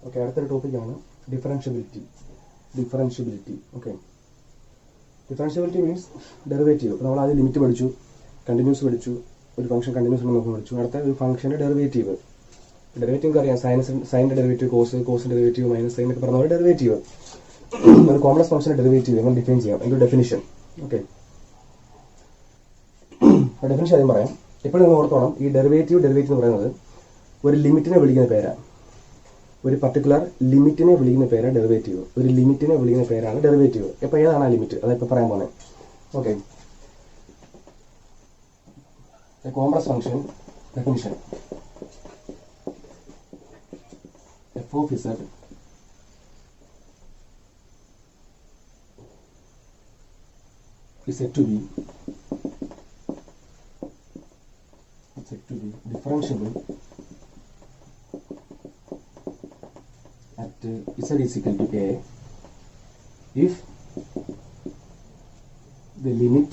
Okay, അടുത്തൊരു ടോപ്പിക്കാണ് differentiability. Okay, differentiability means derivative. നമ്മൾ ആദ്യം ലിമിറ്റ് പഠിച്ചു, കണ്ടിന്യൂസ് പഠിച്ചു, ഒരു ഫംഗ്ഷൻ കണ്ടിന്യൂസ് ഉണ്ടെന്ന് നമുക്ക് പഠിച്ചു. അടുത്ത ഒരു ഫംഗ്ഷൻ്റെ ഡെറിവേറ്റീവ്. ഡെറിവേറ്റീവ് അറിയാം, സൈൻ്റെ ഡെറിവേറ്റീവ്, കോസിൻ്റെ ഡെറിവേറ്റീവ്, മൈനസ് സൈൻ എന്നൊക്കെ പറഞ്ഞ പോലെ ഡെറിവേറ്റീവ്. ഒരു കോംപ്ലക്സ് ഫംഗ്ഷൻ്റെ ഡെറിവേറ്റീവ് എങ്ങനെ ഡിഫൈൻ ചെയ്യാം, അതിൻ്റെ ഡെഫിനിഷൻ. ഓക്കെ, ഡെഫിനിഷൻ ആദ്യം പറയാം. എപ്പോഴും നിങ്ങൾ ഓർത്തോണം, ഈ ഡെറിവേറ്റീവ് എന്ന് പറയുന്നത് ഒരു ലിമിറ്റിനെ വിളിക്കുന്ന പേരാണ്. ഒരു പർട്ടിക്കുലർ ലിമിറ്റിനെ വിളിക്കുന്ന പേരാണ് ഡെറിവേറ്റീവ്. ഒരു ലിമിറ്റിനെ വിളിക്കുന്ന പേരാണ് ഡെറിവേറ്റീവ്. അപ്പോൾ ഏതാണ് ആ ലിമിറ്റ്, അതിപ്പോൾ പറയാൻ പോകുന്നത്. Okay, complex function definition. f of z is said to be differentiable at z is equal to a if the limit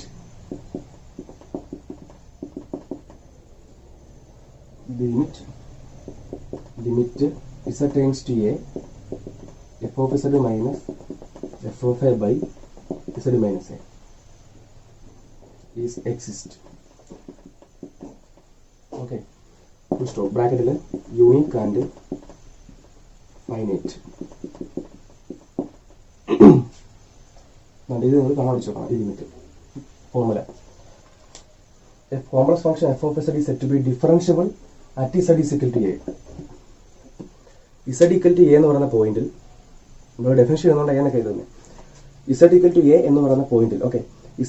z tends to a f of z minus f of a by z minus a is exist. Okay, full stop. ബ്രാക്കറ്റിൽ unique and finite. ഇത് നിങ്ങൾ കാണാൻ വെച്ചോളാം. ഈ limit formula. Complex function f of z is said to be differentiable at z is equal to a. z equal to a എന്ന് പറയുന്ന പോയിന്റിൽ നമ്മൾ definition ചെയ്യുന്നതുകൊണ്ട് അങ്ങനെയൊക്കെ എഴുതുന്നത്. z equal to a എന്ന് പറയുന്ന പോയിന്റിൽ, okay,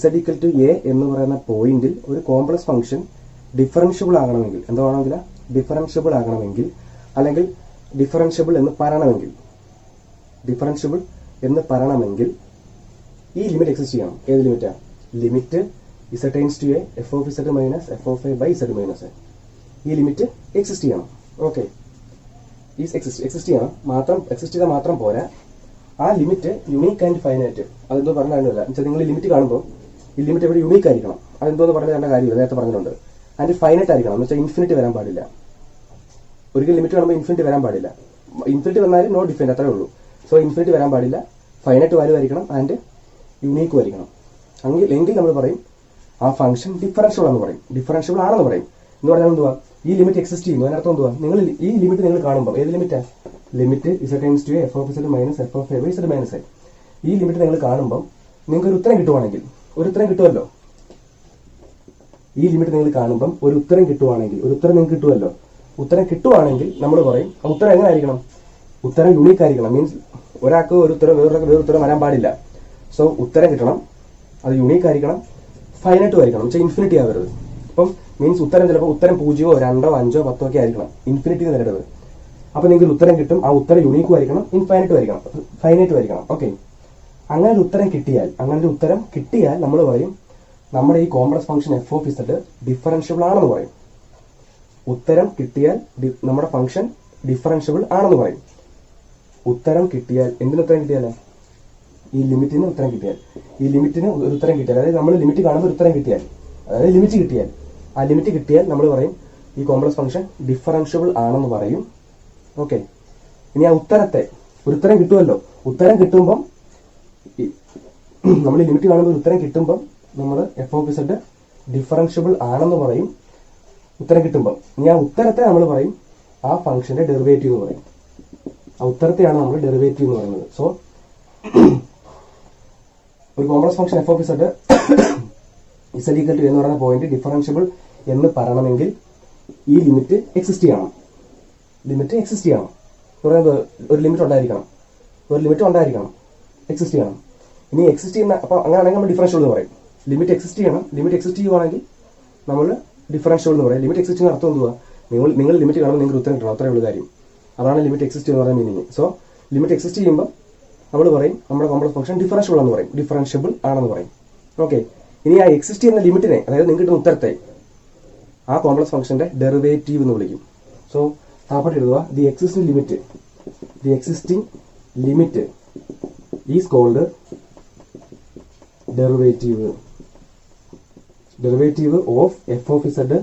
z equal to a എന്ന് പറയുന്ന പോയിന്റിൽ ഒരു കോംപ്ലക്സ് ഫംഗ്ഷൻ ഡിഫറൻഷ്യബിൾ ആകണമെങ്കിൽ, എന്താണെങ്കിൽ ഡിഫറൻഷ്യബിൾ ആകണമെങ്കിൽ, അല്ലെങ്കിൽ ഡിഫറൻഷ്യബിൾ എന്ന് പറയണമെങ്കിൽ ഈ ലിമിറ്റ് എക്സിസ്റ്റ് ചെയ്യണം. ഏത് ലിമിറ്റാണ്? Limit z tends to a f of z minus f of a by z minus a. ഈ ലിമിറ്റ് എക്സിസ്റ്റ് ചെയ്യണം. ഓക്കെ, എക്സിസ്റ്റ് ചെയ്യണം. എക്സിസ്റ്റ് ചെയ്താൽ മാത്രം പോരാ, ആ ലിമിറ്റ് യുണീക്ക് ആൻഡ് ഫൈനൈറ്റ്. അതെന്തോ പറഞ്ഞില്ല എന്നുവെച്ചാൽ നിങ്ങൾ ഈ ലിമിറ്റ് കാണുമ്പോൾ ഈ ലിമിറ്റ് എവിടെ യുണീക്ക് ആയിരിക്കണം. അതെന്തോന്ന് പറഞ്ഞ തന്റെ കാര്യമില്ല, നേരത്തെ പറഞ്ഞിട്ടുണ്ട്. ആൻഡ് ഫൈനൈറ്റ് ആയിരിക്കണം എന്ന് വെച്ചാൽ ഇൻഫിനിറ്റി വരാൻ പാടില്ല. ഒരിക്കലും ലിമിറ്റ് കാണുമ്പോൾ ഇൻഫിനിറ്റി വരാൻ പാടില്ല. ഇൻഫിനിറ്റി വന്നാലും നോ ഡിഫൈൻഡ്, അത്രേ ഉള്ളൂ. സോ ഇൻഫിനിറ്റി വരാൻ പാടില്ല, ഫൈനൈറ്റ് വാല്യൂ ആയിരിക്കണം, ആൻഡ് യുണീക്കും ആയിരിക്കണം. എങ്കിൽ നമ്മൾ പറയും ആ ഫംഗ്ഷൻ ഡിഫറൻഷ്യബിൾ ആണെന്ന് പറയും, ഡിഫറൻഷ്യബിൾ ആണെന്ന് പറയും. എന്ന് പറഞ്ഞാൽ എന്തുവാ, ഈ ലിമിറ്റ് എക്സിസ്റ്റ് ചെയ്യുന്നു. അതിനർത്ഥം എന്തുവാ, നിങ്ങൾ ഈ ലിമിറ്റ് നിങ്ങൾ കാണുമ്പോൾ, ഏത് ലിമിറ്റാ? Limit z tends to a f of z minus f of a by z minus a. ഈ ലിമിറ്റ് നിങ്ങൾ കാണുമ്പോൾ നിങ്ങൾക്ക് ഒരു ഉത്തരം കിട്ടുവാണെങ്കിൽ, ഒരു ഉത്തരം കിട്ടുമല്ലോ. ഈ ലിമിറ്റ് നിങ്ങൾ കാണുമ്പോൾ ഒരു ഉത്തരം നിങ്ങൾക്ക് കിട്ടുമല്ലോ. ഉത്തരം കിട്ടുവാണെങ്കിൽ നമ്മൾ പറയും ആ ഉത്തരം എങ്ങനെ ആയിരിക്കണം? ഉത്തരം യുണീക്ക് ആയിരിക്കണം. മീൻസ് ഒരാൾക്ക് ഒരു ഉത്തരം വേറൊരാൾക്ക് വേറെ ഉത്തരം വരാൻ പാടില്ല. സോ ഉത്തരം കിട്ടണം, അത് യുണീക്ക് ആയിരിക്കണം, ഫൈനൈറ്റും ആയിരിക്കണം, വെച്ചാൽ ഇൻഫിനിറ്റി ആവരുത്. അപ്പം മീൻസ് ഉത്തരം ചിലപ്പോൾ ഉത്തരം 0, 2, 5, 10 ഒക്കെ ആയിരിക്കണം, ഇൻഫിനിറ്റി നേരിടരുത്. അപ്പൊ നിങ്ങൾക്ക് ഉത്തരം കിട്ടും, ആ ഉത്തരം യുണീക്കും ആയിരിക്കണം, ഫൈനൈറ്റും ആയിരിക്കണം. ഓക്കെ, അങ്ങനെ ഒരു ഉത്തരം കിട്ടിയാൽ നമ്മൾ പറയും നമ്മുടെ ഈ complex function f of z differentiable ആണെന്ന് പറയും. ഉത്തരം കിട്ടിയാൽ നമ്മുടെ ഫംഗ്ഷൻ ഡിഫറൻഷ്യബിൾ ആണെന്ന് പറയും. ഉത്തരം കിട്ടിയാൽ, എന്തിനുത്തരം കിട്ടിയാലേ? ഈ ലിമിറ്റിന് ഉത്തരം കിട്ടിയാൽ, ഒരു ഉത്തരം കിട്ടിയാൽ, അതായത് നമ്മൾ ലിമിറ്റ് കാണുമ്പോൾ ഒരു ഉത്തരം കിട്ടിയാൽ, അതായത് ആ ലിമിറ്റ് കിട്ടിയാൽ നമ്മൾ പറയും ഈ കോംപ്ലക്സ് ഫംഗ്ഷൻ ഡിഫറൻഷ്യബിൾ ആണെന്ന് പറയും. ഓക്കെ, ഇനി ആ ഒരു ഉത്തരം കിട്ടുമല്ലോ. ഉത്തരം കിട്ടുമ്പം നമ്മൾ ലിമിറ്റ് കാണുമ്പോൾ ഒരു ഉത്തരം കിട്ടുമ്പം നമ്മൾ f of z ഡിഫറൻഷ്യബിൾ ആണെന്ന് പറയും. ഉത്തരം കിട്ടുമ്പം ഇനി ആ ഉത്തരത്തെ നമ്മൾ പറയും ആ ഫംഗ്ഷന്റെ ഡെറിവേറ്റീവ് എന്ന് പറയും. ആ ഉത്തരത്തെയാണ് നമ്മൾ ഡെറിവേറ്റീവ് എന്ന് പറയുന്നത്. സോ ഒരു complex function f of z equal to എന്ന് പറയുന്ന പോയിന്റ് ഡിഫറൻഷ്യബിൾ എന്ന് പറയണമെങ്കിൽ ഈ ലിമിറ്റ് എക്സിസ്റ്റ് ചെയ്യണം. പറയുന്നത് ഒരു ലിമിറ്റ് ഉണ്ടായിരിക്കണം, എക്സിസ്റ്റ് ചെയ്യണം. ഇനി എക്സിസ്റ്റ് ചെയ്യുന്ന, അപ്പോൾ അങ്ങനെയാണെങ്കിൽ നമ്മൾ ഡിഫറൻഷ്യബിൾ എന്ന് പറയും. ലിമിറ്റ് എക്സിസ്റ്റ് ചെയ്യുവാണെങ്കിൽ നമ്മൾ ഡിഫറൻഷ്യബിൾ എന്ന് പറയും. ലിമിറ്റ് എക്സിസ്റ്റ് ചെയ്യുന്ന അർത്ഥം എന്തുവാ? നിങ്ങൾ ലിമിറ്റ് കാണുമ്പോൾ നിങ്ങൾക്ക് ഉത്തരം കിട്ടണം, അത്രേ ഉള്ള കാര്യം. അതാണ് ലിമിറ്റ് എക്സിസ്റ്റ് എന്ന് പറയുന്ന മീനിങ്. സോ ലിമിറ്റ് എക്സിസ്റ്റ് ചെയ്യുമ്പോൾ നമ്മൾ പറയും നമ്മുടെ കോംപ്ലക്സ് ഫംഗ്ഷൻ ഡിഫറൻഷ്യബിൾ ആണെന്ന് പറയും. ഓക്കെ, ഇനി ആ എക്സിസ്റ്റ് ചെയ്യുന്ന ലിമിറ്റിനെ, അതായത് നിങ്ങൾക്ക് കിട്ടുന്ന ഉത്തരത്തെ ആ കോംപ്ലക്സ് ഫംഗ്ഷന്റെ ഡെറിവേറ്റീവ് എന്ന് വിളിക്കും. സോ താഴോട്ട് എഴുതുക, the existing limit is called derivative of f of z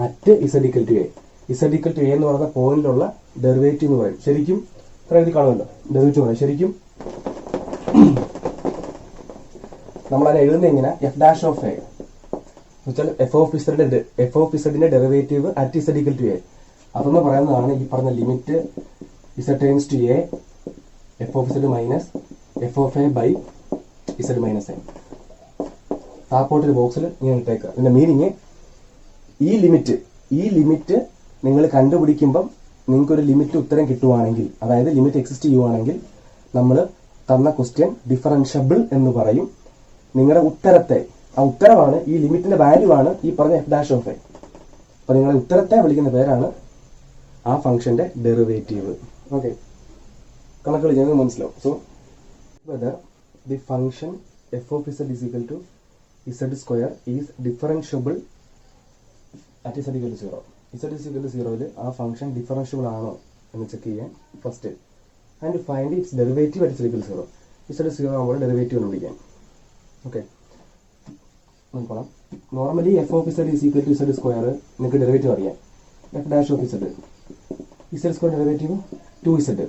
at Z equal to a. Z equal to a എന്ന് പറയുന്ന പോയിന്റിലുള്ള ഡെറിവേറ്റീവ് എന്ന് പറയും. ശരിക്കും ഇത്ര എഴുതി കാണുമല്ലോ. ഡെറിവേറ്റീവ് ആണ് ശരിക്കും നമ്മളതിനെ എഴുതുന്നത് ഇങ്ങനെ എഫ് ഡാഷ് ഓഫ് എ വെച്ചാൽ എഫ് ഓഫ് ഇസഡിന്റെ derivative at Z equal to A. അതെന്ന് പറയുന്നതാണ് ഈ പറഞ്ഞ limit Z times to A F of Z minus F of A by Z minus A. താപ്പോട്ടൊരു ബോക്സിൽ ഞാൻ ഇട്ടേക്കുക. ഇതിന്റെ മീനിങ് ഈ ലിമിറ്റ് നിങ്ങൾ കണ്ടുപിടിക്കുമ്പം നിങ്ങൾക്കൊരു ലിമിറ്റ് ഉത്തരം കിട്ടുവാണെങ്കിൽ, അതായത് ലിമിറ്റ് എക്സിസ്റ്റ് ചെയ്യുവാണെങ്കിൽ നമ്മൾ തന്ന ക്വസ്റ്റ്യൻ ഡിഫറൻഷ്യബിൾ എന്ന് പറയും. നിങ്ങളുടെ ഉത്തരത്തെ, ആ ഉത്തരമാണ് ഈ ലിമിറ്റിന്റെ വാല്യൂ ആണ് ഈ പറഞ്ഞ എഫ് ഡാഷ് ഓഫ് എ. അപ്പൊ നിങ്ങളുടെ ഉത്തരത്തെ വിളിക്കുന്ന പേരാണ് ആ ഫംഗ്ഷന്റെ ഡെറിവേറ്റീവ്. ഓക്കെ, കണക്കുകൾ ചെയ്യുന്നത് മനസ്സിലാവും. So whether the function F of Z is equal to z square is differentiable at Z equal to 0. Z is equal to 0 ആ ഫംഗ്ഷൻ ഡിഫറൻഷ്യബിൾ ആണോ എന്ന് ചെക്ക് ചെയ്യാൻ first. And find its derivative at Z equal to 0. Z 0 ആകുമ്പോൾ derivative കണ്ടുപിടിക്കാൻ. Okay, നോക്കണം. Normally f of Z is equal to z square നിങ്ങൾക്ക് derivative അറിയാം. F dash of z square derivative 2z.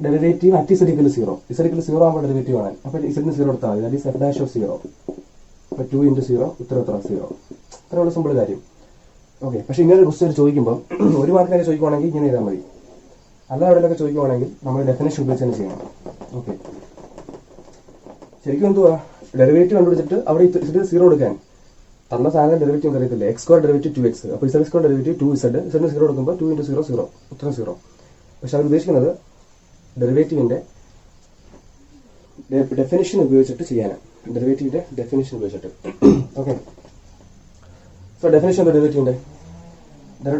Derivative at Z equal to 0. Z equal to 0 ആകുമ്പോൾ derivative ആണ്. അപ്പോൾ ഇസഡിന് 0 എടുത്താൽ മതി. That is f dash of 0. അപ്പോൾ 2 × 0 ഉത്തരം 0. അത്രയുള്ള സിമ്പിൾ കാര്യം. ഓക്കെ, പക്ഷേ ഇങ്ങനെ ഒരു ക്വസ്റ്റ്യൻ ചോദിക്കുമ്പോൾ ഒരു മാർക്കിനൊക്കെ ചോദിക്കുവാണെങ്കിൽ ഇങ്ങനെ എഴുതാൻ മതി. അല്ല എവിടെയൊക്കെ ചോദിക്കുവാണെങ്കിൽ നമ്മൾ ഡെഫിനേഷൻ ഉപയോഗിച്ച് തന്നെ ചെയ്യണം. ഓക്കെ, ശരിക്കും എന്തുവാ ഡെറിവേറ്റീവ് കണ്ടുപിടിച്ചിട്ട് അവിടെ ഇസഡ് 0 എടുക്കാൻ തന്ന സാധനം ഡെറിവേറ്റീവ് അറിയത്തില്ല. X square derivative 2x. അപ്പോൾ ഇസഡ് സ്ക്വയർ ഡെറിവേറ്റീവ് 2z. ഇസഡിന് 0 എടുക്കുമ്പോൾ 2 × 0 0 ഉത്തരം 0. പക്ഷെ അത് ഉദ്ദേശിക്കുന്നത് ഡെറിവേറ്റീവിന്റെ ഡെഫിനിഷൻ ഉപയോഗിച്ചിട്ട് ചെയ്യാനാണ്. ഡെറിവേറ്റീവിന്റെ ഡെഫിനിഷൻ ഉപയോഗിച്ചിട്ട്. ഓക്കെ, സോ ഡെഫിനിഷൻ എന്താ ഡെറിവേറ്റീവിന്റെ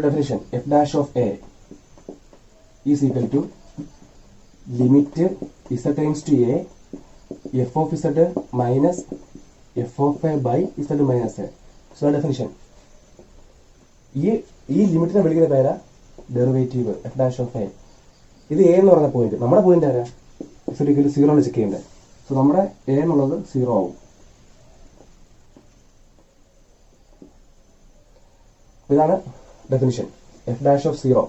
definition? F dash of A is equal to limit Z times to A F of Z minus F of A by Z minus a. So definition ഈ ലിമിറ്റിനെ വിളിക്കുന്ന പേരാ derivative f dash of a. ഇത് a എന്ന് പറഞ്ഞ point. നമ്മുടെ point ആരാ? Z equal to 0 ആണ് ചെക്ക് ചെയ്യേണ്ടത്. സോ നമ്മുടെ എ എന്നുള്ളത് 0 ആവും. ഇതാണ് definition F dash of 0.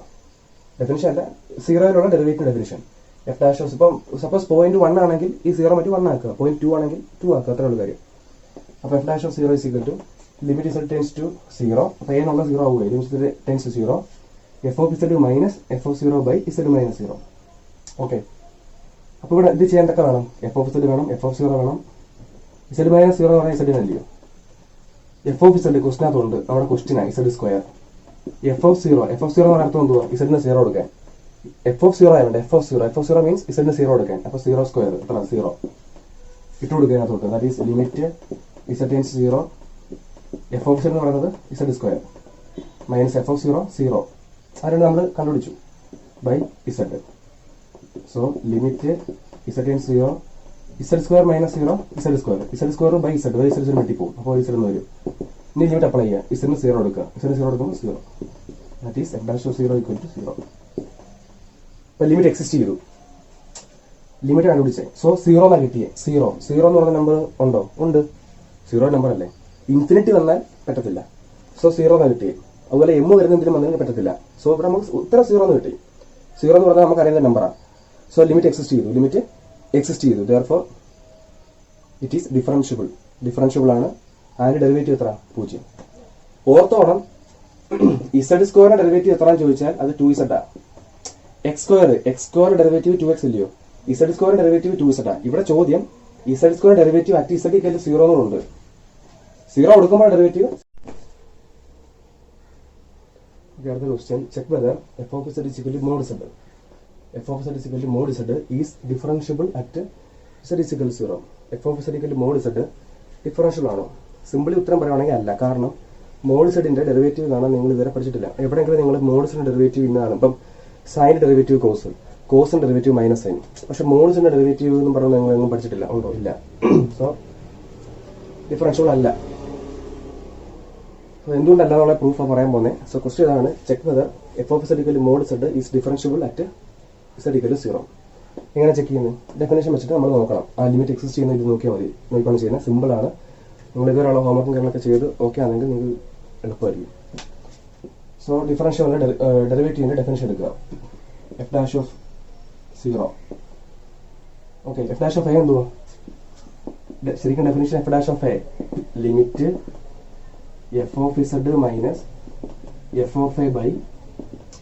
Definition അല്ല, 0യിലുള്ള derivative definition. F dash of ഇപ്പം സപ്പോസ് പോയിന്റ് 1 ആണെങ്കിൽ ഈ 0 മറ്റു 1 ആക്കുക. പോയിന്റ് 2 ആണെങ്കിൽ 2 ആക്കുക. അത്രയുള്ള കാര്യം. അപ്പോൾ F dash of 0 is equal to limit Z tends to 0. അപ്പോൾ എ എന്നുള്ള 0 ആവുക. Limit tends to 0 F of Z minus F of 0 by Z minus 0. Okay, അപ്പോൾ ഇവിടെ ഇത് ചെയ്യാൻ എന്തൊക്കെ വേണം? എഫ് ഓഫ് ഇസഡ് വേണം, എഫ് ഓഫ് 0 വേണം. ഇസഡ് മൈനസ് 0 എന്ന് പറഞ്ഞാൽ ഇസഡിനല്ലയോ. എഫ് ഓഫ് ഇസഡ് ക്വസ്റ്റിനകത്തുണ്ട്. നമ്മുടെ ക്വസ്റ്റിനാണ് ഇസഡ് സ്ക്വയർ. എഫ് ഓഫ് 0 എന്ന് പറഞ്ഞ അർത്ഥം എന്തുവാ? ഇസഡിന് 0 എടുക്കാൻ. എഫ് ഓഫ് 0 ആയതുകൊണ്ട് എഫ് ഓഫ് 0 മീൻസ് ഇസഡിന് 0 എടുക്കാൻ. അപ്പോൾ 0 സ്ക്വയർ എത്ര? 0 ഇട്ട് കൊടുക്കുന്നതിനകത്തോട്ട്. That is limit Z tends 0 F of Z എന്ന് പറയുന്നത് Z square minus F of 0 അതിനാണ് നമ്മൾ കണ്ടുപിടിച്ചു by Z. So limit Z tends 0 Z square minus 0 Z square by Z വെട്ടിപ്പോകും. അപ്പോൾ ഇസഡ് എന്ന് വരും. ഇനി ലിമിറ്റ് അപ്ലൈ ചെയ്യുക. ഇസഡിന് 0 എടുക്കുക. ഇസഡ് 0 എടുക്കുമ്പോൾ 0. That is f dash of 0 equal to 0. അപ്പോൾ ലിമിറ്റ് എക്സിസ്റ്റ് ചെയ്തു. ലിമിറ്റ് കണ്ടുപിടിച്ചേ. സോ 0 എന്നാണ് കിട്ടിയേ. 0 എന്ന് പറഞ്ഞ നമ്പർ ഉണ്ടോ? ഉണ്ട്. 0 നമ്പർ അല്ലേ. ഇൻഫിനിറ്റി വന്നാൽ പറ്റത്തില്ല. സോ 0 എന്നാണ് കിട്ടിയേ. അതുപോലെ എം വരുന്നതിനും വന്നതിന് പറ്റത്തില്ല. സോ ഇവിടെ നമുക്ക് ഉത്തരം 0 എന്ന് കിട്ടി. 0 എന്ന് പറഞ്ഞാൽ നമുക്ക് അറിയുന്ന നമ്പറാണ്. സോ ലിമിറ്റ് എക്സിസ്റ്റ് ചെയ്തു. ദെയർഫോർ ഇറ്റ് ഈസ് ഡിഫറൻഷ്യബിൾ ആണ്. അതിന്റെ ഡെറിവേറ്റീവ് എത്ര? 0. ഓർത്തോണം, ഇസഡ് സ്ക്വയറിന്റെ ഡെറിവേറ്റീവ് എത്രയാണെന്ന് ചോദിച്ചാൽ അത് 2z ആ. എക്സ് സ്ക്വയർ ഡെറിവേറ്റീവ് 2x ഇല്ലയോ? ഇസഡ് സ്ക്വയർ ഡെറിവേറ്റീവ് 2z ആ. ഇവിടെ ചോദ്യം z square derivative at Z equal to 0 എന്നുണ്ട്. 0 കൊടുക്കുമ്പോൾ ഡെറിവേറ്റീവ്. അടുത്ത question, check whether f of Z is equal to mod z. F of Z is equal to mod Z is differentiable at z is equal to 0. F of Z equal to mod z differentiable ആണോ? Simply ഉത്തരം പറയുവാണെങ്കിൽ അല്ല. കാരണം mode ഇസഡിന്റെ derivative കാണാൻ നിങ്ങൾ ഇതുവരെ പഠിച്ചിട്ടില്ല. എവിടെയെങ്കിലും നിങ്ങൾ മോഡ് ഇസഡിന്റെ ഡെറിവേറ്റീവ് ഇന്നതാണ്. ഇപ്പം സൈൻ ഡെറിവേറ്റീവ് കോസിന്റെ ഡെറിവേറ്റീവ് മൈനസ് സൈൻ. പക്ഷെ മോഡ് ഇസഡിന്റെ ഡെറിവേറ്റീവ് എന്ന് പറഞ്ഞാൽ നിങ്ങൾ ഒന്നും പഠിച്ചിട്ടില്ല. ഉണ്ടോ? ഇല്ല. സോ ഡിഫറൻഷ്യബിൾ അല്ല. എന്തുകൊണ്ടല്ലാന്നുള്ള പ്രൂഫാണ് പറയാൻ പോകുന്നത്. സോ ക്വസ്റ്റ്യൻ ഇതാണ്, check whether f of Z equal to mod Z is differentiable at Z equal to 0. എങ്ങനെ ചെക്ക് ചെയ്യുന്നത്? ഡെഫിനേഷൻ വെച്ചിട്ട് നമ്മൾ നോക്കണം. ആ ലിമിറ്റ് എക്സിസ്റ്റ് ചെയ്യുന്ന ഇത് നോക്കിയാൽ മതി. നോക്കിയാണ് ചെയ്യുന്നത്. സിമ്പിൾ ആണ്. നിങ്ങൾ ഇതുവരെയുള്ള ഹോംവർക്കും കാര്യങ്ങളൊക്കെ ചെയ്ത് ഓക്കെ ആണെങ്കിൽ നിങ്ങൾക്ക് എളുപ്പമായിരിക്കും. സോ ഡിഫറൻഷ്യൽ ഡെറിവേറ്റീവിന്റെ ഡെഫിനേഷൻ എടുക്കുക. F dash of 0. Okay, f dash of a എന്തുവാ? ശരിക്കും definition F dash of a limit f of Z minus F of A by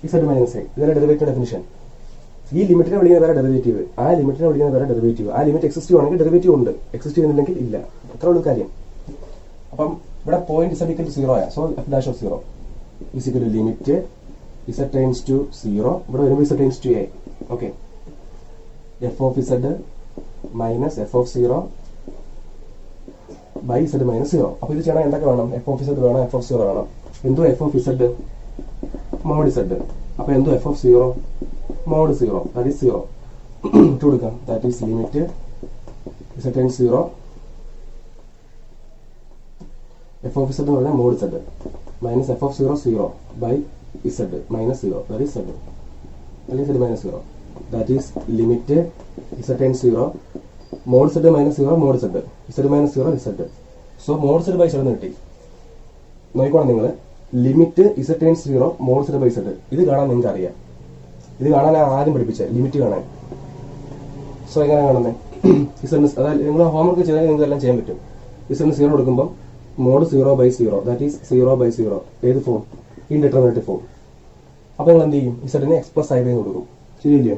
Z minus a. ഇതാണ് ഡെറിവേറ്റീവ് ഡെഫിനിഷൻ. ഈ ലിമിറ്റിനെ വിളിക്കുന്ന വേറെ ഡെറിവേറ്റീവ്, ആ ലിമിറ്റിനെ വിളിക്കുന്ന വേറെ ഡെറിവേറ്റീവ്. ആ ലിമിറ്റ് എക്സിസ്റ്റീവ് ആണെങ്കിൽ ഡെറിവേറ്റീവ് ഉണ്ട്, എക്സിസ്റ്റ് ചെയ്യുന്നില്ലെങ്കിൽ ഇല്ല. അത്ര ഉള്ള കാര്യം. അപ്പം ഇവിടെ പോയിന്റ് ഇസഡ് ഈക്വൽ ടു 0 ആയ, so F dash of 0 is equal to limit Z times to 0. ഇവിടെ വരുമ്പോൾ Z times to A. Okay, F of Z minus F of 0 by Z minus 0. അപ്പൊ ഇത് ചെയ്യണം എന്തൊക്കെ വേണം? എഫ് ഓഫ് ഇസഡ് വേണം, F of 0 വേണം. എന്തോ F of Z mod Z. അപ്പൊ എന്തോ F of 0 mod 0, that is 0 ഇട്ട് കൊടുക്കാം. That is limit Z times 0 F of Z എന്ന് പറഞ്ഞാൽ mod Z minus F of 0 by Z minus 0, that is Z അല്ലെങ്കിൽ Z minus 0. That is limit Z times 0 mod Z minus 0 mod Z Z minus 0 Z. So mod Z by Z എന്ന് കിട്ടി. നോക്കിക്കോണം നിങ്ങൾ, limit Z times 0 mod Z by Z. ഇത് കാണാൻ നിങ്ങൾക്ക് അറിയാം. ഇത് കാണാൻ ആദ്യം പഠിപ്പിച്ച ലിമിറ്റ് കാണാൻ. സോ എങ്ങനെ കാണുന്നത്? ഇസഡ്, അതായത് നിങ്ങൾ ഹോംവർക്ക് ചെയ്താൽ നിങ്ങൾക്ക് എല്ലാം ചെയ്യാൻ പറ്റും. ഇസഡിന് 0 കൊടുക്കുമ്പോൾ mod 0 by 0, that is 0 by 0. ഏത് ഫോം? Indeterminate form. അപ്പൊ നിങ്ങൾ എന്ത് ചെയ്യും? ഇസഡിന് എക്സ് പ്ലസ് ഐ ബൈ കൊടുക്കും. ശരിയല്ലയോ?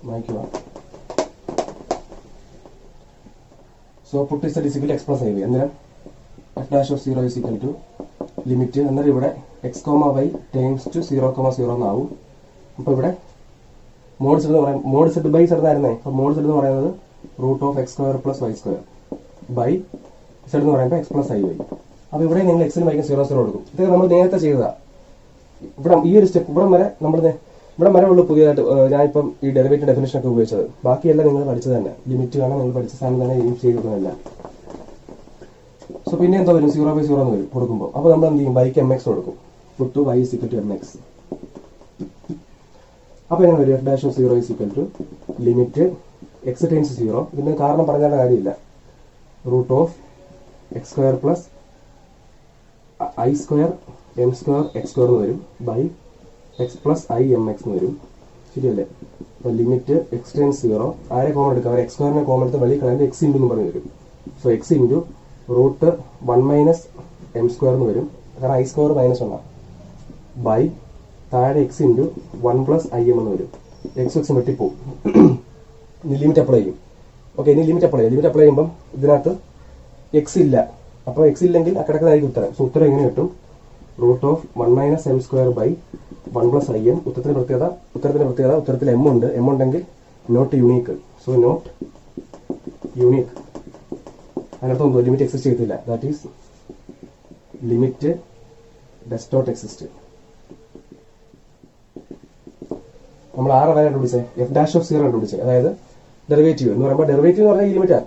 വായിക്കുക. So put Z is equal to X plus I by. അന്നേരം F dash of 0 is equal to limit, അന്നേരം ഇവിടെ X comma Y times to 0,0 എന്നാവും. അപ്പൊ ഇവിടെ മോഡ് സെഡ് എന്ന് പറയാം, മോഡ് സെഡ് ബൈ സെഡ് ആയിരുന്നേ. അപ്പൊ മോഡ് സെഡ് എന്ന് പറയുന്നത് root of X square plus Y square by Z എന്ന് പറയുമ്പോൾ എക്സ് പ്ലസ് ഐ വൈ. അപ്പൊ ഇവിടെ നിങ്ങൾ എക്സിന് വൈക്കും 0,0 കൊടുക്കും. ഇതൊക്കെ നമ്മൾ നേരത്തെ ചെയ്തതാ. ഇവിടെ ഈ ഒരു സ്റ്റെപ്പ് ഇവിടെ വരെ ഉള്ളൂ പുതിയതായിട്ട് ഞാനിപ്പം ഈ ഡെറിവേറ്റീവ് ഡെഫിനിഷൻ ഒക്കെ ഉപയോഗിച്ചത്. ബാക്കിയെല്ലാം നിങ്ങൾ പഠിച്ചത് തന്നെ, ലിമിറ്റ് കാണാൻ നിങ്ങൾ പഠിച്ച സാധനം തന്നെ ഈ ചെയ്തിരുന്നില്ല. സോ പിന്നെ എന്താ വരും? 0/0 എന്ന് വരും കൊടുക്കുമ്പോൾ. അപ്പോൾ നമ്മൾ എന്ത് ചെയ്യും? ബൈക്ക് എം എക്സ് കൊടുക്കും. Put Y is equal to M X. അപ്പോൾ എങ്ങനെ വരും? F dash of 0 is equal to limit X times 0. ഇതിന് കാരണം പറഞ്ഞാൽ കാര്യമില്ല. Root of X square plus I square M square X square എന്ന് വരും by X plus I M X എന്ന് വരും. ശരിയല്ലേ? അപ്പോൾ ലിമിറ്റ് എക്സ് ടൈംസ് 0 ആരെ കോമൺ എടുക്കുക? അവർ എക്സ് സ്ക്വയറിനെ കോമൺ എടുത്ത് വെളിയിൽ കളയുന്നത് എക്സ് ഇൻറ്റു എന്ന് പറഞ്ഞു വരും. So X into root 1 minus M square എന്ന് വരും, കാരണം ഐ സ്ക്വയർ മൈനസ് 1 ബൈ താഴെ X into 1 plus I M എന്ന് വരും. എക്സ് വെട്ടിപ്പോവും. ഇനി ലിമിറ്റ് അപ്ലൈ ചെയ്യും. ഓക്കെ, ഇനി ലിമിറ്റ് അപ്ലൈ ചെയ്യുമ്പം ഇതിനകത്ത് എക്സ് ഇല്ല. അപ്പോൾ എക്സ് ഇല്ലെങ്കിൽ കിടക്കുന്നതായിരിക്കും ഉത്തരം. സോ ഉത്തരം എങ്ങനെ കിട്ടും? Root of 1 minus M square by 1 plus I M. ഉത്തരത്തിന്റെ പ്രത്യേകത ഉത്തരത്തിൽ എം ഉണ്ട്. എം ഉണ്ടെങ്കിൽ not unique. So not unique. അതിനർത്ഥം എന്തോ? ലിമിറ്റ് എക്സിസ്റ്റ് ചെയ്തില്ല. That is limit does not exist. നമ്മൾ ആറ് വരെ കണ്ടുപിടിച്ചേ? എഫ് ഡാഷ് ഓഫ് 0 കണ്ടുപിടിച്ചേ. അതായത് ഡെറിവേറ്റീവ് എന്ന് പറയുമ്പോൾ, ഡെറിവേറ്റീവ് എന്ന് പറഞ്ഞാൽ ഈ ലിമിറ്റാണ്.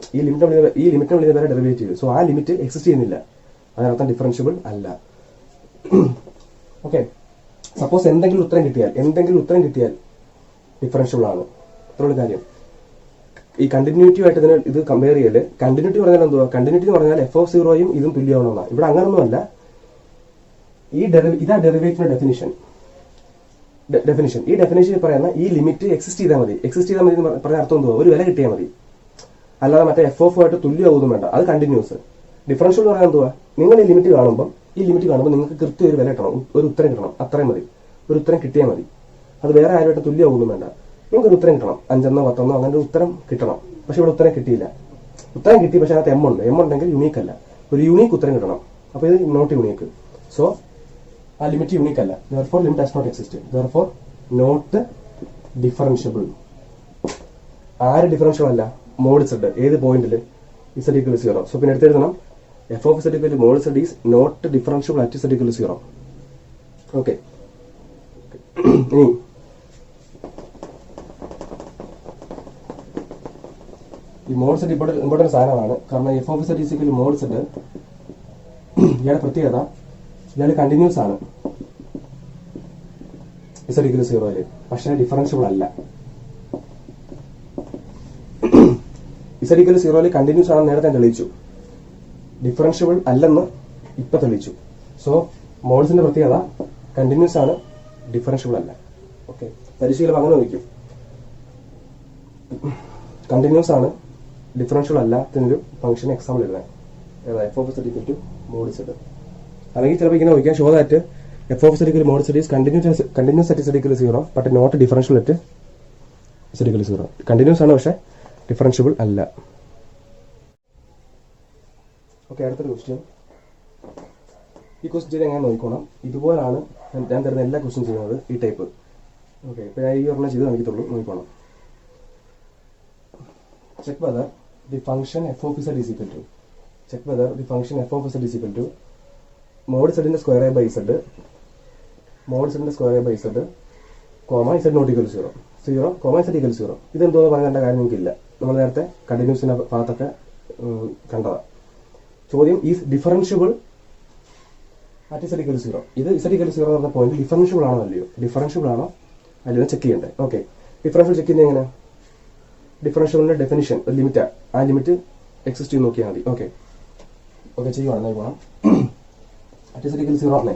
ഈ ലിമിറ്റിനെ വിളിക്കുന്ന വേറെ ഡെറിവേറ്റീവ്. സോ ആ ലിമിറ്റ് എക്സിസ്റ്റ് ചെയ്യുന്നില്ല. അതിനർത്ഥം ഡിഫറൻഷ്യബിൾ അല്ല. ഓക്കെ, സപ്പോസ് എന്തെങ്കിലും ഉത്തരം കിട്ടിയാൽ ഡിഫറൻഷ്യബിൾ ആണ്. അത്രയുള്ള കാര്യം. ഈ കണ്ടിന്യൂറ്റി ആയിട്ട് ഇതിനെ ഇത് കമ്പയർ ചെയ്യല്. കണ്ടിന്യൂറ്റി പറഞ്ഞാൽ എന്തുവാ? കണ്ടിന്യൂറ്റി എന്ന് പറഞ്ഞാൽ എഫ് ഓഫ് 0യും ഇതും തുല്യമാണെന്നാണ്. ഇവിടെ അങ്ങനൊന്നുമല്ല. ഇതാ ഡെറിവേറ്റീവിന്റെ ഡെഫിനിഷൻ. ഈ ഡെഫിനിഷനിൽ പറയുന്ന ഈ ലിമിറ്റ് എക്സിസ്റ്റ് ചെയ്താൽ മതി എന്ന് പറഞ്ഞ അർത്ഥം എന്തുവാ? ഒരു വില കിട്ടിയാൽ മതി. അല്ലാതെ മറ്റേ എഫ് ഓഫ് ആയിട്ട് തുല്യമാകുന്നു വേണ്ട. അത് കണ്ടിന്യൂസ്. ഡിഫറൻഷ്യൽ എന്ന് പറയാൻ എന്തുവാ? നിങ്ങൾ ഈ ലിമിറ്റ് കാണുമ്പോൾ നിങ്ങൾക്ക് കൃത്യം ഒരു വില കിട്ടണം, ഒരു ഉത്തരം കിട്ടണം. അത്രയും മതി. ഒരു ഉത്തരം കിട്ടിയാൽ മതി. അത് വേറെ ആരുമായിട്ട് തുല്യമാകുന്നു വേണ്ട. നിങ്ങൾക്ക് ഒരു ഉത്തരം കിട്ടണം. 5 10 അങ്ങനെ ഒരു ഉത്തരം കിട്ടണം. പക്ഷെ ഇവിടെ ഉത്തരം കിട്ടിയില്ല. ഉത്തരം കിട്ടി, പക്ഷെ അതിനകത്ത് എം ഉണ്ട്. എം ഉണ്ടെങ്കിൽ യുണീക്ക് അല്ല. ഒരു യൂണീക്ക് ഉത്തരം കിട്ടണം. അപ്പോൾ ഇത് നോട്ട് യൂണീക്ക്. സോ ആ ലിമിറ്റ് യൂണീക്ക് അല്ല. therefore limit does not exist. therefore not differentiable. ആര് ഡിഫറൻഷ്യൽ അല്ല? Mod Z. ഏത് പോയിന്റിൽ? Z equal 0. സോ പിന്നെ എടുത്തെഴുതണം F of Z equal mod Z is not differentiable at Z equal 0. Okay, ഇനി ഈ മോഡ് സെഡ് ഇമ്പോർട്ടൻറ്റ് സാധനമാണ്. കാരണം F of Z is equal mod Z ഇയാളുടെ പ്രത്യേകത, ഇയാൾ കണ്ടിന്യൂസ് ആണ് ഇസഡ് ഈക്വൽ 0 പക്ഷേ ഡിഫറൻഷ്യബിൾ അല്ല. ഇസഡ് ഈക്വൽ 0 കണ്ടിന്യൂസ് ആണെന്ന് നേരത്തെ തെളിയിച്ചു. ഡിഫറൻഷ്യബിൾ അല്ലെന്ന് ഇപ്പൊ തെളിയിച്ചു. സോ മോഡ്സിന്റെ പ്രത്യേകത കണ്ടിന്യൂസ് ആണ്, ഡിഫറൻഷ്യബിൾ അല്ല. ഓക്കെ, പരിശീലനം അങ്ങനെ നോക്കും. കണ്ടിന്യൂസ് ആണ്, ഡിഫറൻഷ്യബിൾ അല്ലാത്തതിനൊരു ഫംഗ്ഷൻ എക്സാമ്പിൾ എഴുതാൻ. F of Z equal to mod Z. അല്ലെങ്കിൽ ചിലപ്പോൾ ഇങ്ങനെ നോക്കിയാൽ show that F of Z equal mod Z is continuous at Z equal 0 but not differentiable at Z equal 0. Continuous ആണ് പക്ഷേ differentiable അല്ല. Okay, അടുത്തൊരു question. ഈ ക്വസ്റ്റ്യൻ എങ്ങനെ നോക്കണം, ഇതുപോലാണ് ഞാൻ തരുന്ന എല്ലാ ക്വസ്റ്റ്യൻ ചെയ്യുന്നത്, ഈ ടൈപ്പ്. ഓക്കെ, ഇപ്പോൾ ഞാൻ ഈ ഒരെണ്ണം ചെയ്ത് കാണിക്കത്തുള്ളൂ, നോക്കണം. Check whether the function F of Z is equal to mod ഇസഡിന്റെ square A by Z comma Z not equal 0 comma Z equal 0. ഇതെന്തോന്ന് പറയേണ്ട കാര്യം നിങ്ങൾക്കില്ല, നമ്മൾ നേരത്തെ കണ്ടിന്യൂസിന്റെ ഭാഗത്തൊക്കെ കണ്ടതാണ്. ചോദ്യം is differentiable at Z equal 0. ഇത് ഇസഡ് ഈക്വൽ 0 എന്ന് പറഞ്ഞ പോയിന്റ് ഡിഫറൻഷ്യബിൾ ആണോ അല്ലയോ ചെക്ക് ചെയ്യണ്ടേ. ഓക്കെ, ഡിഫറൻഷ്യബിൾ ചെക്ക് ചെയ്യുന്നത് എങ്ങനെ? ഡിഫറൻഷ്യബിളിന്റെ ഡെഫിനിഷൻ ലിമിറ്റ്, ആ ലിമിറ്റ് എക്സിസ്റ്റ് ചെയ്ത് നോക്കിയാൽ മതി. ഓക്കെ ചെയ്യുവാണ് നോക്കണം. അറ്റ് ഇസഡ് ഈക്വൽ 0 ആണേ.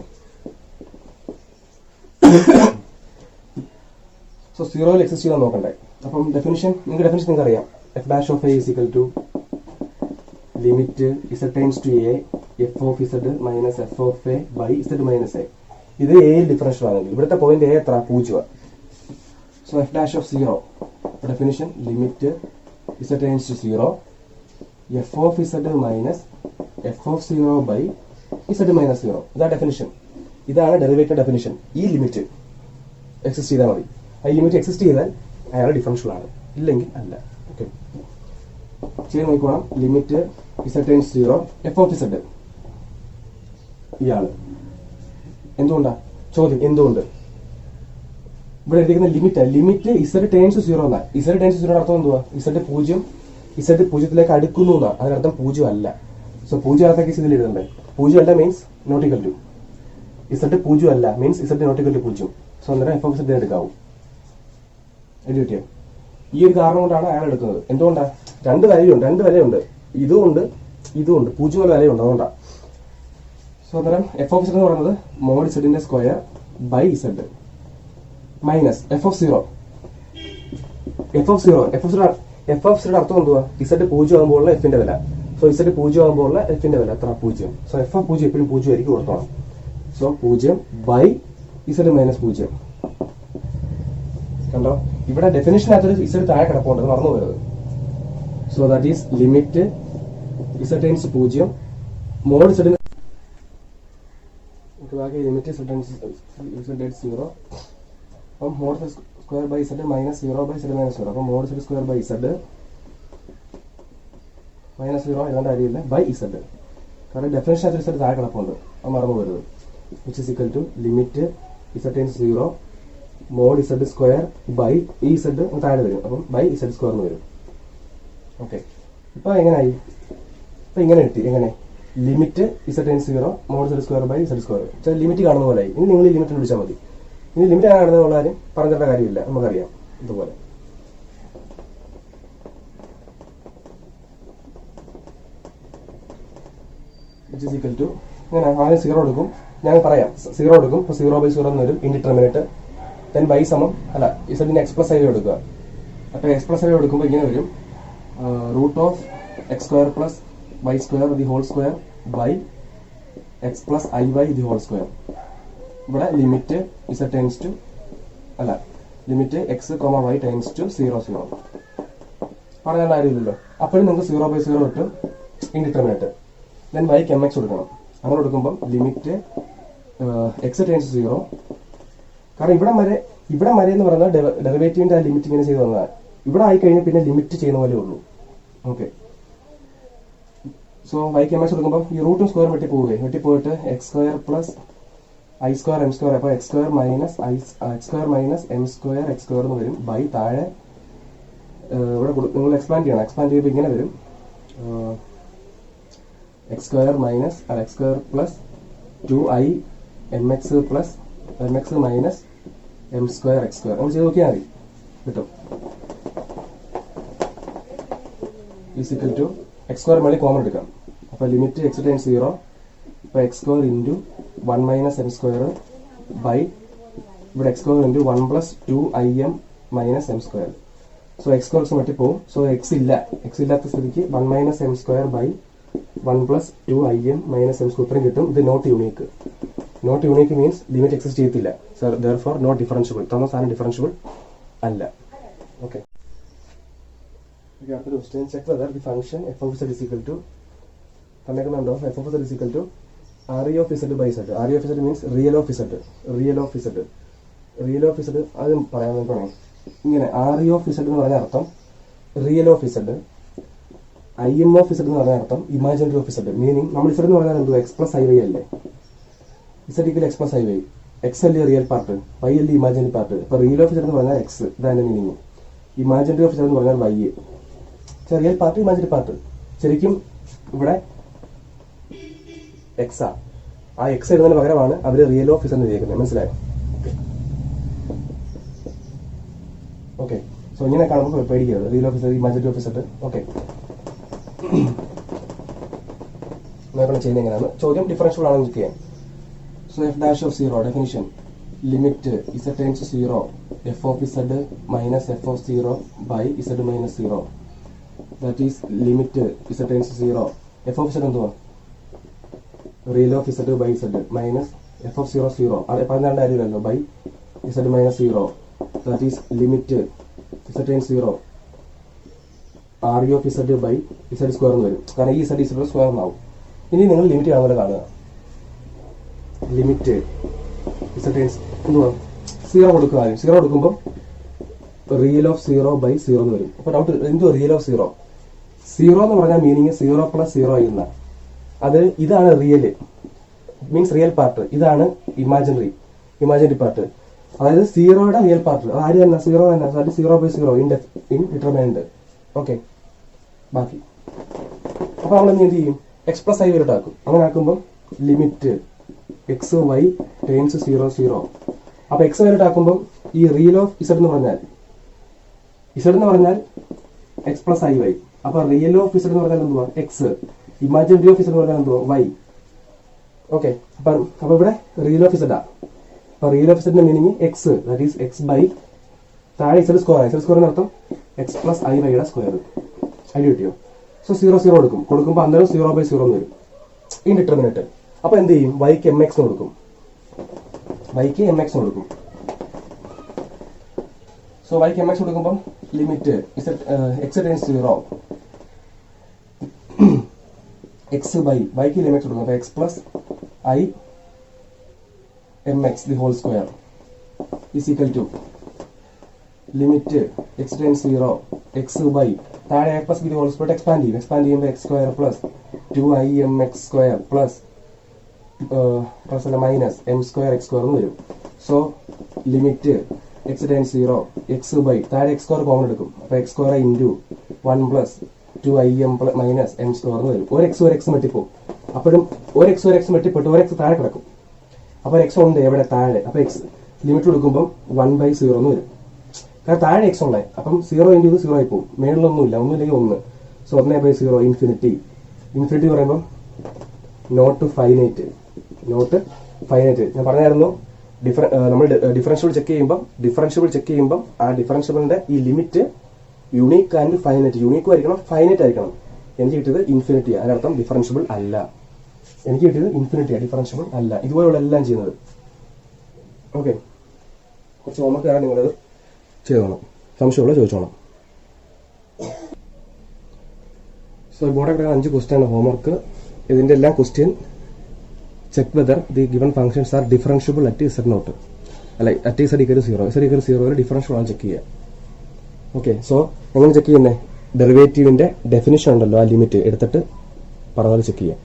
സോ 0 എക്സിസ്റ്റ് ചെയ്യാൻ നോക്കണ്ടേ. അപ്പം നിങ്ങൾക്ക് ഡെഫിനിഷൻ അറിയാം. F dash of A is equal to limit Z times to A F of Z minus F of A by Z minus A. ഇത് എയിൽ ഡിഫറൻഷ്യൽ ആണെങ്കിൽ ഇവിടുത്തെ പോയിന്റ് എ എത്ര? 0. So F dash of 0 definition limit Z times to 0 F of Z minus F of 0 by Z minus 0. ഇതാണ് definition, ഇതാണ് derivative definition. ഈ limit exist ചെയ്താൽ മതി. ആ ലിമിറ്റ് എക്സിസ്റ്റ് ചെയ്താൽ അയാൾ ഡിഫറൻഷ്യൽ ആണ്, ഇല്ലെങ്കിൽ അല്ല. ഓക്കെ, ചെയ്ത് നോക്കണം. Limit Z times 0 F of Z, ഇയാള് എന്തുകൊണ്ടാ? ചോദ്യം എന്തുകൊണ്ട്? ഇവിടെ എഴുതിയിരിക്കുന്ന ലിമിറ്റ് ഇസഡ് ടൈംസ് 0 എന്നാ. ഇസഡ് ടൈംസ് 0 അർത്ഥം എന്തുവാ? ഇസഡ് 0ത്തിലേക്ക് അടുക്കുന്നു എന്നാ. അതിനർത്ഥം 0 അല്ല. സോ 0 അല്ലാത്ത കേസ് ഇതിൽ എഴുതണ്ടേ. 0 അല്ല means not equal to. Z 0 അല്ല means Z not equal to 0. So അന്നേരം എഫ് ഓഫ് ഇസഡ് എടുക്കാവും. എഴുതി കിട്ടിയോ? ഈ ഒരു കാരണം കൊണ്ടാണ് അയാൾ എടുക്കുന്നത്. എന്തുകൊണ്ടാ? രണ്ട് വിലയുണ്ട്. ഇതുമുണ്ട് 0 വിലയുണ്ട്, അതുകൊണ്ടാണ്. സോ അന്നേരം എഫ് ഓഫ് ഇസഡ് എന്ന് പറയുന്നത് മോഡ് ഇസഡിന്റെ square by Z minus F of 0. F of Z അർത്ഥം എന്തുവാ? ഇസഡ് 0 ആകുമ്പോഴുള്ള എഫിന്റെ വില. സോ ഇസഡ് 0 ആകുമ്പോഴുള്ള എഫിന്റെ വില എത്ര? 0. സോ എഫ് ഓഫ് 0 എപ്പോഴും 0 ആയിരിക്കും കൊടുത്തോണം. So 0 by Z minus 0. കണ്ടോ, ഇവിടെ ഡെഫിനിഷനകത്തൊരു ഇസഡ് താഴെ കിടപ്പുണ്ട്, മറന്നു പോയത്. So that is limit Z times 0 mod ഇസഡിന് ബാക്കി ലിമിറ്റ് ഇസഡ് ടൈംസ് 0 അപ്പം mod square by Z minus 0 by Z minus 0. അപ്പം mod Z square by Z minus 0 എഴുതേണ്ട കാര്യമില്ല, ബൈ ഇസഡ്. കാരണം ഡെഫിനിഷനകത്ത് ഇസഡ് താഴെ കിടപ്പുണ്ട്, അത് മറന്നു പോയത്. Which is equal to limit Z times 0 mod Z square by ഈ ഇസഡ് താഴെ വരും, അപ്പം ബൈ ഇസഡ് സ്ക്വയർ എന്ന് വരും. ഓക്കെ, ഇപ്പൊ എങ്ങനെയായി? ഇപ്പൊ ഇങ്ങനെ കിട്ടി. എങ്ങനെ? Limit Z times 0 mod Z square by Z square. Limit കാണുന്ന പോലെ ആയി. ഇനി നിങ്ങൾ ഈ ലിമിറ്റ് വിളിച്ചാൽ മതി. ഇനി ലിമിറ്റ് കാണുന്നുള്ള കാര്യം പറഞ്ഞിട്ട കാര്യമില്ല, നമുക്കറിയാം. ഇതുപോലെ വിച്ച് ഇസ് ഈക്വൽ ടു ഇങ്ങനെ ആദ്യം 0 എടുക്കും. ഞാൻ പറയാം 0 എടുക്കും. ഇപ്പൊ 0 ബൈ 0 എന്ന് വരും, ഇൻഡിറ്റർമിനേറ്റ്. ദെൻ ബൈ സമം അല്ല ഇസഡിന് എക്സ് പ്ലസ് ഐ എടുക്കുക. അപ്പൊ എക്സ് പ്ലസ് ഐ എടുക്കുമ്പോൾ ഇങ്ങനെ വരും, root of X square plus Y square the whole square by X plus i Y the whole square. ഇവിടെ ലിമിറ്റ് ഇസഡ് ടൈംസ് ടു അല്ല limit X comma Y times to 0 പറയാൻ കാര്യമില്ലല്ലോ. അപ്പോഴും നിങ്ങൾക്ക് 0 by 0 കിട്ടും, ഇൻഡിറ്റർമിനേറ്റ്. ദെൻ വൈക്ക് M X കൊടുക്കണം. അങ്ങനെ കൊടുക്കുമ്പോൾ ലിമിറ്റ് എക്സ് ടൈംസ് 0. കാരണം ഇവിടെ വരെ എന്ന് പറയുന്നത് ഡെറിവേറ്റീവിന്റെ ആ ലിമിറ്റ് ഇങ്ങനെ ചെയ്ത് വന്നതാണ്. ഇവിടെ ആയിക്കഴിഞ്ഞാൽ പിന്നെ ലിമിറ്റ് ചെയ്യുന്ന പോലെ ഉള്ളൂ. ഓക്കെ, സോ വൈക്ക് എം എക്സ് കൊടുക്കുമ്പോൾ ഈ റൂട്ടും സ്ക്വയർ വെട്ടിപ്പോയിട്ട് X square plus I square M square. അപ്പോൾ X square minus M square X square എന്ന് വരും. ബൈ താഴെ ഇവിടെ നിങ്ങൾ എക്സ്പാൻഡ് ചെയ്യണം. എക്സ്പാൻഡ് ചെയ്യുമ്പോൾ ഇങ്ങനെ വരും, X square minus X square plus 2i M X plus M X minus M square X square. നമ്മൾ ചെയ്ത് നോക്കിയാൽ മതി, കിട്ടും. Is equal to X square മേളിൽ കോമൺ എടുക്കാം. അപ്പോൾ ലിമിറ്റ് എക്സ് ടൈംസ് 0. അപ്പോൾ X square into 1 minus M square by ഇവിടെ x square into 1 plus 2im minus M square. So X squares മറ്റിപ്പോവും. സോ എക്സ് ഇല്ലാത്ത സ്ഥിതിക്ക് 1 minus M square by 1 plus 2im minus M square ഇത്രയും കിട്ടും. ഇത് not unique. Not unique means limit exist ചെയ്യത്തില്ല. So therefore not differentiable. തന്ന സാധനം differentiable അല്ല. ഓക്കെ, അടുത്തൊരു question. Check whether the function F of Z is equal to തന്നേക്കുന്നുണ്ടോ. F of Z is equal to RE of Z by Z. RE of Z means real of Z. Real of Z അത് പറയാൻ നോക്കണേ. ഇങ്ങനെ RE of Z എന്ന് പറഞ്ഞ അർത്ഥം real of Z, IM of Z എന്ന് പറഞ്ഞ അർത്ഥം ഇമാജിനറി ഓഫ് ഇസഡ്. മീനിങ് നമ്മൾ ഇസഡ് എന്ന് പറഞ്ഞാൽ എന്തോ എക്സ് പ്ലസ് IY അല്ലേ. Z equal X plus IY. X അല്ലേ റിയൽ പാർട്ട്, വൈ അല്ലേ ഇമാജിനറി പാർട്ട്. ഇപ്പൊ റിയൽ ഓഫ് ഇസഡ് എന്ന് പറഞ്ഞാൽ എക്സ്, ഇതാണ് മീനിങ്. ഇമാജിനറി ഓഫ് ഇസഡ് എന്ന് പറഞ്ഞാൽ Y. Real part imaginary part. ശരിക്കും ഇവിടെ എക്സാ. ആ എക്സ് എഴുതുന്നതിന് പകരമാണ് അവർ റിയൽ ഓഫ് ഇസഡ് എഴുതിയിരിക്കുന്നത്. മനസ്സിലായോ? ഓക്കെ, സോ ഇങ്ങനെ കാണുമ്പോൾ പേടിക്കരുത്. Real of Z, imaginary of Z. Okay, നോക്കണം ചെയ്യുന്നത് എങ്ങനെയാണ്. ചോദ്യം ഡിഫറൻഷ്യബിൾ ആണെന്ന് ചെക്ക് ചെയ്യാം. So F dash of 0 definition limit Z times 0 F of Z minus F of 0 by Z minus 0. That is limit Z times 0. F of Z എന്തുവാ? Real of Z by Z minus F of 0 0 പറഞ്ഞാണ്ട് കാര്യമില്ലല്ലോ. By Z minus 0. That is limit Z times 0 RE of Z by Z square എന്ന് വരും. കാരണം ഈ Z Z square എന്നാവും. ഇനി നിങ്ങൾ ലിമിറ്റ് കാണുന്നത് കാണുക. ലിമിറ്റ് ഇസഡ് ടൈംസ് എന്തുവാ? 0 കൊടുക്കുക. ആദ്യം 0 കൊടുക്കുമ്പോൾ റിയൽ ഓഫ് 0 ബൈ 0 എന്ന് വരും. അപ്പൊ ഡൗട്ട് എന്തുവാ റിയൽ ഓഫ് 0? 0 എന്ന് പറഞ്ഞാൽ മീനിങ് 0 പ്ലസ് 0 എന്ന അത് ഇതാണ് റിയൽ മീൻസ് റിയൽ പാർട്ട്, ഇതാണ് ഇമാജിനറി പാർട്ട്. അതായത് 0യുടെ റിയൽ പാർട്ട് അത് ആര് തന്നെ 0 തന്നെ. അതായത് 0 ബൈ 0 ഇൻഡിറ്റർമിനന്റ്. ഓക്കെ, ബാക്കി അപ്പൊ നമ്മൾ എന്ത് ചെയ്യും? എക്സ് പ്ലസ് ഐ വരെ ആക്കും. അങ്ങനെ ആക്കുമ്പോൾ ലിമിറ്റ് എക്സ് വൈ ടൈംസ് 0 0. അപ്പൊ എക്സ് വരെ ആക്കുമ്പോൾ ഈ റിയൽ ഓഫ് ഇസഡ് എന്ന് പറഞ്ഞാൽ എക്സ് പ്ലസ് ഐ വൈ. അപ്പൊ റിയൽ ഓഫ് ഇസഡ് എന്ന് പറഞ്ഞാൽ എന്തുവാ? എക്സ്. ഇമാജിനറി ഓഫ് ഇസഡ് എന്ന് പറഞ്ഞാൽ എന്തുവാ? വൈ. ഓക്കെ, അപ്പൊ ഇവിടെ റിയൽ ഓഫ് ഇസഡാ. അപ്പൊ റിയൽ ഓഫ് ഇസഡിന്റെ meaning X, that is X by താഴെ ഇസഡ് സ്ക്വയർ. ഇസഡ് സ്ക്വയറിന് അർത്ഥം എക്സ് പ്ലസ് ഐ വൈയുടെ സ്ക്വയർ. അതിൽ കിട്ടിയോ? സോ 0 0 കൊടുക്കുമ്പോൾ അന്നേരം 0 ബൈ 0 എന്ന് വരും, ഇൻഡിറ്റർമിനേറ്റ്. അപ്പൊ എന്ത് ചെയ്യും? വൈക്ക് എം എക്സ് കൊടുക്കും. സോ വൈക്ക് എം എക്സ് കൊടുക്കുമ്പോൾ limit X times 0 X by വൈക്ക് ലിമിറ്റ് കൊടുക്കും. അപ്പൊ X plus I M X the whole square is equal to limit X times 0 X by താഴെ A plus B the whole square expand ചെയ്യുമ്പോൾ X square plus 2im x square plus അല്ല minus M square X square എന്ന് വരും. So limit X times 0 X by താഴെ X square common എടുക്കും. അപ്പൊ X square into 1 plus 2im minus M square എന്ന് വരും. ഒരു എക്സ് വെട്ടിപ്പോവും. അപ്പോഴും ഒരു എക്സ് വെട്ടിപ്പെട്ട് ഒരു എക്സ് താഴെ കിടക്കും. അപ്പൊ എക്സ് ഉണ്ട് എവിടെ? താഴെ. അപ്പൊ എക്സ് ലിമിറ്റ് കൊടുക്കുമ്പോൾ 1 ബൈ 0 എന്ന് വരും. കാരണം താഴെ എക്സ് ഉള്ളത്. അപ്പം 0 ഇൻറ്റു 0 ആയി പോകും. മേളിലൊന്നുമില്ല, ഒന്നുമില്ലെങ്കിൽ 1. സോ 1 ബൈ 0 ഇൻഫിനിറ്റി പറയുമ്പോൾ നോട്ട് ഫൈനൈറ്റ്. ഞാൻ പറഞ്ഞായിരുന്നു നമ്മൾ ഡിഫറൻഷ്യബിൾ ചെക്ക് ചെയ്യുമ്പോൾ ആ ഡിഫറൻഷ്യബിളിന്റെ ഈ ലിമിറ്റ് യൂണീക്ക് ആൻഡ് ഫൈനൈറ്റ്. യൂണീക്കും ആയിരിക്കണം, ഫൈനൈറ്റ് ആയിരിക്കണം. എനിക്ക് കിട്ടിയത് ഇൻഫിനിറ്റി. അതിനർത്ഥം ഡിഫറൻഷ്യബിൾ അല്ല. ഡിഫറൻഷ്യബിൾ അല്ല. ഇതുപോലുള്ള എല്ലാം ചെയ്യുന്നത്. ഓക്കെ, കുറച്ച് ഹോംവർക്ക് തരാൻ നിങ്ങളത് ചെയ്തോണം. സംശയമുള്ള ചോദിച്ചോണം. സോ ബോർഡിൽ കിടക്കുന്ന 5 ക്വസ്റ്റ്യൻ ആണ് ഹോംവർക്ക്. ഇതിന്റെ എല്ലാം question check whether the given functions are differentiable at Z not അല്ല at Z equal to 0. Z equal to 0 differentiable ആണ് ചെക്ക് ചെയ്യുക. ഓക്കെ, സോ എങ്ങനെ ചെക്ക് ചെയ്യുന്നത്? ഡെറിവേറ്റീവിന്റെ ഡെഫിനിഷൻ ഉണ്ടല്ലോ, ആ ലിമിറ്റ് എടുത്തിട്ട് പറഞ്ഞത് ചെക്ക് ചെയ്യുക.